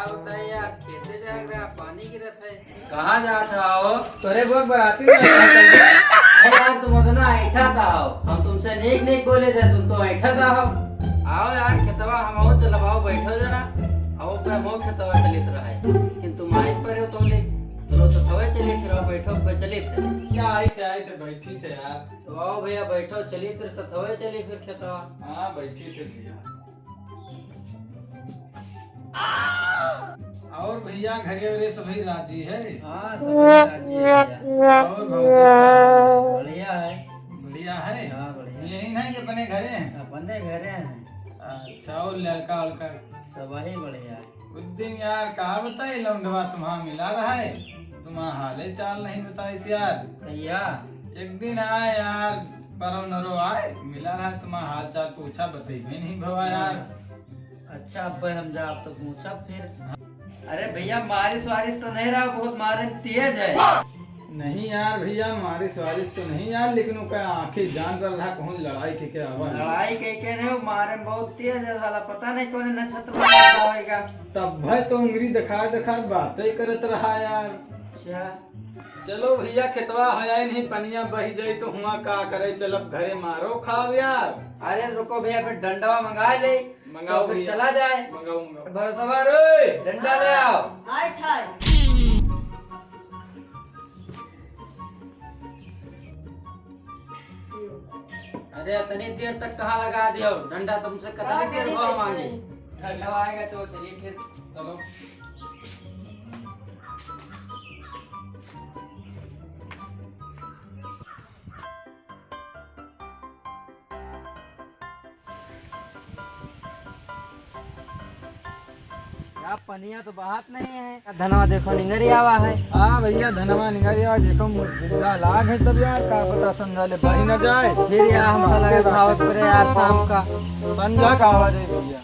बताए यार, खेते जाएगा पानी गिरत है। कहाँ जाता हो? तोरे बहुत बराती यार तुम तो ना ऐठा था हो। हम तुमसे नेक नेक बोले थे, तुम तो ऐठा था हो। आओ यार खेतवा हम आओ चलवाओ, बैठो जरा। आओ पे हम खेतवा चलित रहा है, लेकिन तुम आए पर हो तो ले चलो तो थवे चलिए, फिर आओ बैठो पे चलिए थे। क्या आए थे बैठी थे यार। तो आओ भैया बैठो, चलिए फिर सथवे चलिए फिर खेतवा। हाँ बैठी थे भैया। और भैया घरे वरे सभी राजी है? हाँ सब राजी है भैया। और भौजी बढ़िया है। बढ़िया है? हाँ बढ़िया। यही नहीं कि अपने घरे हैं? अपने घरे हैं। अच्छा और लड़का उड़का सब वही बढ़िया है। उस दिन यार कहा बताई लौंडवा तुम्हारा मिला रहा है, तुम्हारा हाले चाल नहीं बताई यार। कहिया एक दिन आए यार, परो नरो आए, मिला रहा है, तुम्हारा हाल चाल पूछा, बतेबे नहीं भवा यार। अच्छा अब हम जा तो पूछा फिर। अरे भैया बारिश वारिश तो नहीं रहा, बहुत मारे तेज है। नहीं यार भैया बारिश वारिश तो नहीं यार, लेकिन वो क्या आंखें जान कर रहा कौन लड़ाई के क्या आवाज। लड़ाई के नहीं, वो मारे में बहुत तेज है साला, पता नहीं कौन नक्षत्र में होएगा। तब भाई तो उंगली दिखा दिखा बातें करत रहा यार। अच्छा चलो भैया खेतवा है नहीं, पनिया बही जाई तो हुआ का करे, चलब घरे मारो खाओ यार। अरे रुको भैया, फिर डंडा मंगा ले, मंगाओ तो फिर भैया। चला जाए। मंगाओ मंगाओ। भरोसा रे डंडा ले आओ। आय थाय अरे इतनी देर तक कहाँ लगा दियो डंडा, तुमसे कितनी देर हुआ मांगे। डंडा आएगा तो चलिए फिर। चलो आप पनिया तो बात नहीं है, धनवा देखो निंगरी आवा है। हाँ भैया धनवा निगरिया देखो बुरा लाग है सब यार, का पता संजा ले बही न जाए। फिर यार हमको लगा भावत पर यार शाम का संजा का आवाज है भैया।